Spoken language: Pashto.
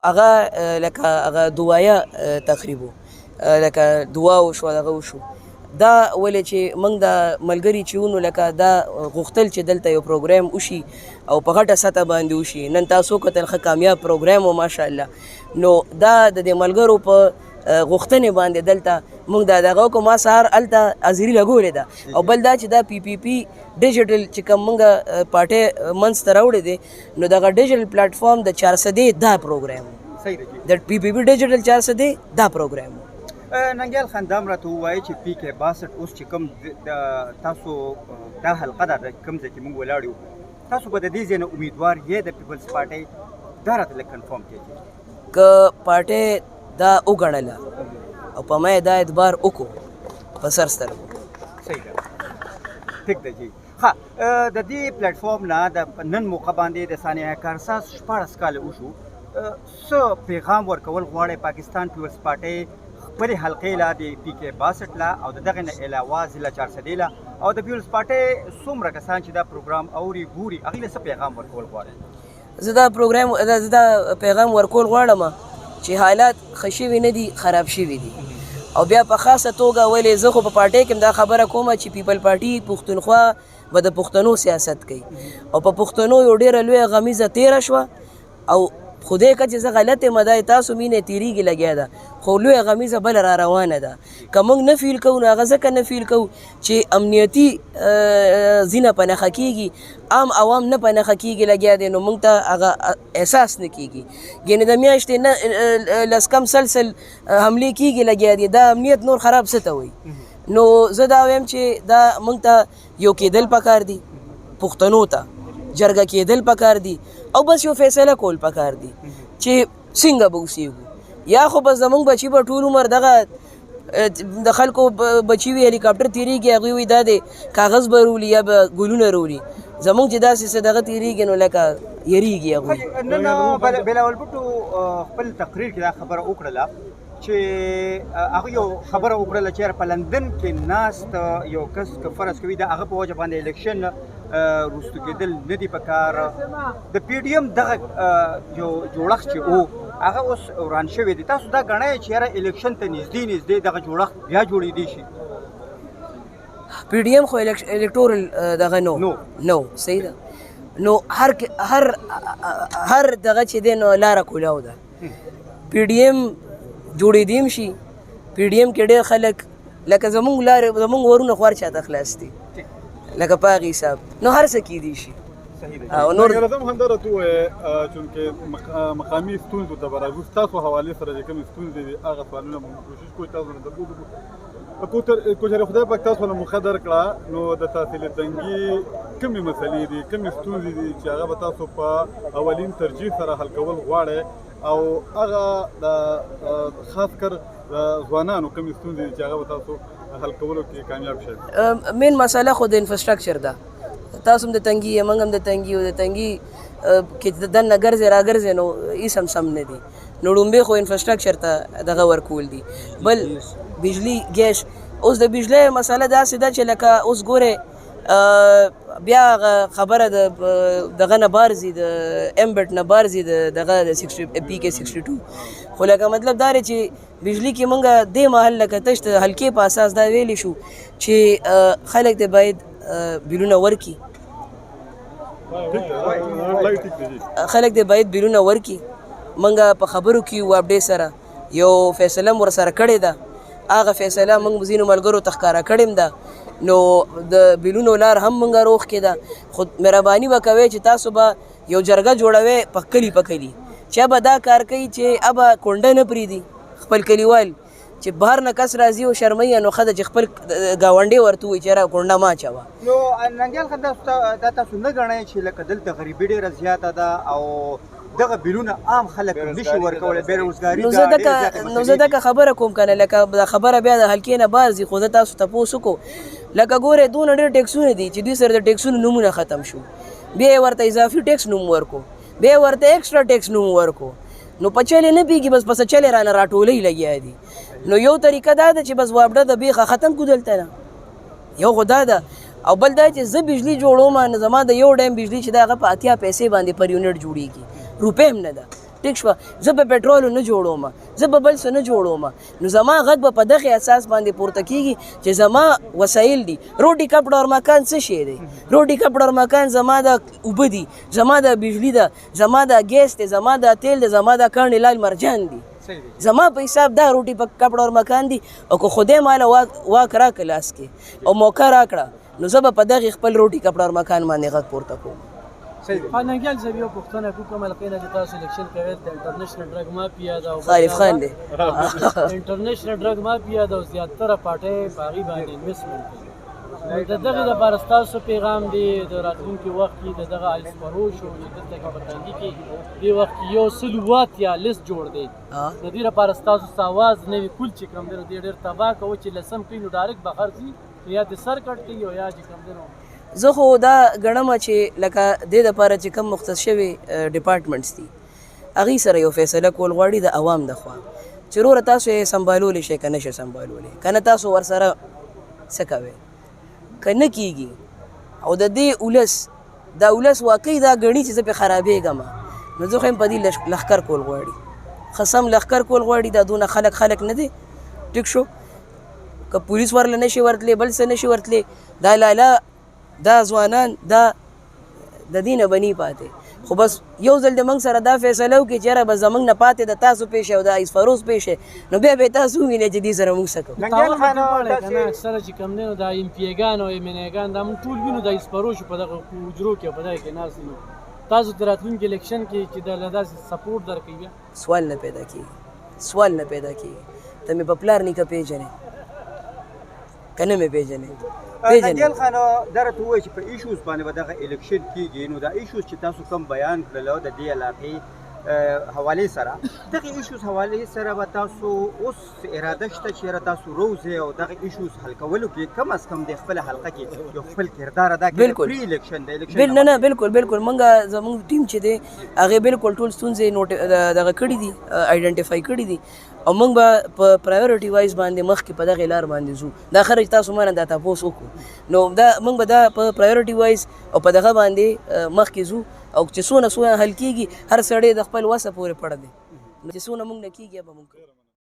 هغه لکه هغه دعایا تقریبو لکه دعا وشو دغه وشو دا ولې چې موږ د ملګري چې ونو لکه دا غوښتل چې دلته یو پروګرام وشي او په غټه سطح باندې وشي نن تاسو کتل ښه کامیاب پروګرام و ماشاءالله نو دا د دې ملګرو په غوښتنې باندې دلته موږ دا دغه وکړو ما سهار هلته حاضري لګولې ده او بل دا چې دا پی پی پی ډیجیټل چې کوم موږ پارټۍ منځ ته راوړی دی نو دغه ډیجیټل پلیټفارم د 400 دا پروګرام صحیح دی د پی پی پی ډیجیټل 400 دا پروګرام ننګیال خان دا هم راته ووایي چې پی کې 62 اوس چې کوم تاسو دا حلقه ده د کوم ځای کې موږ ولاړ یو تاسو به د دې ځای نه امیدوار یې د پیپلز پارټۍ دا راته لږ کنفرم کړئ که پارټۍ دا وګڼله او په ما یې دا اعتبار وکړو په سر سترګو صحیح ده ټیک ده جی ها د دې پلیټفارم نه د نن موقع باندې د ثانیه کارساز 14 کاله وشو څه پیغام ورکول غواړئ پاکستان پیپلز پارټۍ خپلې حلقې لا د پی کې 62 لا او د دغه نه علاوه ضلع 400 لا او د پیپلز پارټۍ څومره کسان چې دا پروګرام اوري ګوري هغوی له څه پیغام ورکول غواړئ زه دا پیغام ورکول غواړم چې حالات ښه شوي نه دي خراب شوي دي او بیا په خاصه توګه ولې زه خو په پارټۍ کې دا خبره کوم چې پیپل پارټي پښتونخوا به د پښتنو سیاست کوي او په پښتنو یو ډېره لویه غمیزه تېره شوه او خدای که چې زه غلط یم دا تاسو مینې تېرېږي لګیا ده خو لویه غمیزه بله را روانه ده که موږ نه فیل کوو نو هغه ځکه نه فیل کوو چې امنیتي ځینه په نښه کېږي عام عوام نه په نښه کېږي لګیا دی نو موږ ته هغه احساس نه کېږي یعنې د میاشتې نه لس کم سلسل حملې کېږي لګیا دی دا امنیت نور خراب څه ته وایي نو زه دا وایم چې دا موږ ته یو کېدل پکار دي پښتنو ته جرګه کېدل پکار دي او بس یو فیصله کول پکار دي چې څنګه به اوسېږو یا خو بس زموږ بچي به ټول عمر دغه د خلکو بچي وي هلیکاپټر تېرېږي هغوی وایي دا دی کاغذ به روړي یا به ګلونه روړي زموږ چې داسې څه دغه تېرېږي نو لکه یریږي هغوی نن بلاول بوټو خپل تقریر کې دا خبره وکړله چې هغه یو خبره وکړله چې په لندن کې ناست یو کس که فرض کوي د هغه په وجه باندې الیکشن وروستو کېدل نه دي پکار د پی ډي ایم دغه یو جوړښت چې و هغه اوس وران شوی دی تاسو دا ګڼئ چې یاره الیکشن ته نږدې دغه جوړښت بیا جوړېدی شي پی ډي ایم خو الکټورل دغه نو صحیح ده نو هر دغه چې دی نو لاره کولاو ده پی ډي ایم جوړېدیم شي پی ډي ایم کې ډېر خلک لکه زموږ ورونه خوار چاته خلاص دي لکه په هغې حساب نو هر څه کیدی شي او نور هم همدا راته ووایه چونکې مقامي ستونزو ته به راځو ستاسو حوالې سره چې کومې ستونزې دي هغه سوالونه موږ کوشش کوو تاسو نه درکوو کوچرې خدای پاک تاسو له موخه درکړه نو د تحصیل تنګي کومې مسلې دي کومې ستونزې دي چې هغه به تاسو په اولین ترجیح سره حل کول غواړئ او هغه د خاص کر ځوانانو کومې ستونزې دي چې هغه به تاسو حل کولو کې کامیاب شئ مین مسله خو د انفراستراکچر ده تاسو هم د تنګي یې موږ هم د تنګي یو د تنګي کې دننه ګرځې راګرځې نو هېڅ سم نه دي نو لومبې خو انفراستراکچر ته دغه ورکول دي بل بجلی ګیس اوس د بجلی مسله داسې ده چې لکه اوس ګورې بیا خبره دغه نه بارځي د امبټ نه بارځي دغه د پی کې 62 خو لکه مطلب دا دی چې بجلی کې موږ دې محل لکه تش د حلقې په اساس دا ویلی شو چې خلک ته باید بیلونه ورکي خلک دې باید بیلونه ورکي موږ په خبرو کې یو اپډیټ سره یو فیصله م ورسره کړې ده هغه فیصله موږ ځینو ملګرو ته ښکاره کړې ده نو د بیلونو لار هم موږ روغ کې ده خو مهرباني به کوئ چې تاسو به یو جرګه جوړوئ په کلي چا به دا کار کوي چې ابه کونډه نه پرېږدي خپل کلیوال چې بهر نه کس راځي او شرموي نو ښه ده چې خپل ګاونډی ورته ووایي چې یاره کونډه مه اچوه نو ننګیال خان دا تاسو نه ګڼئ چې لکه دلته غریبي ډېره زیاته ده او دغه بیلونه عام خلک نشي ورکولی بېروزګاري نو زه دغه خبره کوم که نه لکه دا خبره بیا د حلقې نه بار ځي خو زه تاسو تپوس وکړو لکه ګورې دونه ډېر ټیکسونه دي چې دوی سره د ټیکسونو نومونه ختم شو بیا یې ورته اضافي ټیکس نوم ورکو بیا ورته ایکسټرا ټیکس نوم ورکو نو په چلې نه پیږي بس پسه چلې رانه راټولۍ لګیا دي نو یو طریقه دا ده چې بس واپډه د بیخه ختم کړو دلته نه یو خو دا ده او بل دا چې زه بجلی جوړوم نو زما د یو ډیم بجلی چې دا هغه په 80 پیسې باندې پر یونټ جوړیږي روپۍ هم نه ده ټیک شوه زه به پټرول نه جوړوم زه به بل څه نه جوړوم نو زما غږ به په دغه اساس باندې پورته کیږي چې زما وسایل دي روټي کپړه اور مکان څه شی دی روټي کپړه اور مکان زما د اوبه دي زما د بجلی ده زما د ګیس دی زما د تیل دی زما د کاڼي لال مرجان دي زما په حساب دا روټي په کپړه اور مکان دي او که خدای ماله واک راکړه لاس کې او موقع راکړه نو زه به په دغې خپل روټي کپړه اور مکان باندې غږ پورته کوم ننګیال صاحب یو پوښتنه کوم لکه چې تاسو الیکشن کوي د انټرنیشنل ډرګ مافیا دا او خالف خان دی انټرنیشنل ډرګ مافیا دا زیاتره پټه باغی باندې انویسټمنټ کوي د دغه لپاره تاسو پیغام دی د راتلونکي وخت کې د دغه آیس فروش او دلته کې پټنګي کې دی وخت یو سلوات یا لیست جوړ دی د دې لپاره تاسو आवाज نه کول چې کوم دی ډېر تباہ کوي چې لسم کینو ډایرکټ بخر سي یا د سر کټ کوي او یا چې کوم دی زه خو دا ګڼم چې لکه دې دپاره چې کوم مختص شوي ډپارټمنټس دي هغوی سره یو فیصله کول غواړي د عوام د خوا چې وروره تاسو یې سمبالولی شئ که نه شئ سمبالولی که نه تاسو ورسره څه کوئ که نه کېږي او د دې ولس دا ولس واقعي دا ګڼي چې زه پرې خرابېږم نو زه خو یم په دې لښکر کول غواړي خصم لښکر کول غواړي دا دونه خلک نه دی ټیک شو که پولیس ورله نشي ورتلی بل څه نشي ورتلی دا لاله دا ځوانان دا د دې نه بني پاتې خو بس یو ځل د موږ سره دا فیصله وکړي چې یاره بس زموږ نه پاتې د تاسو پیښې او د آیس فروز پیښې نو بیا به تاسو ووینئ چې دې سره موږ څه کوو ننګیال خان اکثره چې کوم دی نو د ایم پی ګان او ایم ان ګان دا موږ ټول وینو د آیس فروش په دغه حجرو کې په دغه کې ناست دي تاسو د راتلونکي الیکشن کې چې د داسې سپورټ درکوي بیا سوال نه پیدا کېږي ته مې په پلار نیکه پیژنې که نه مې پیژنې ننګیال خان دا راته ووایي چې په ایشوز باندې به دغه الیکشن کېږي نو دا ایشوز چې تاسو کوم بیان کړلو د دې علاقې حوالې سره دغه ایشوز حوالې سره به تاسو اوس اراده شته چې یاره تاسو روزئ او دغه ایشوز حل کولو کې کم از کم د خپله حلقه کې یو خپل کردار ادا کړي پري الیکشن د الیکشن نه بالکل موږ زموږ ټیم چې دی هغې بالکل ټول ستونزې دغه کړي دي آیډنټیفای کړي دي او موږ به په پرایورټي وایز باندې مخکې په دغې لار باندې ځو دا خرج تاسو ما نه دا تپوس وکړو نو دا موږ به دا په پرایورټي وایز او په دغه باندې مخکې ځو او چې څونه حل کېږي هر سړی د خپل وسه پورې پړه دی نو چې څونه موږ نه کېږي به موږ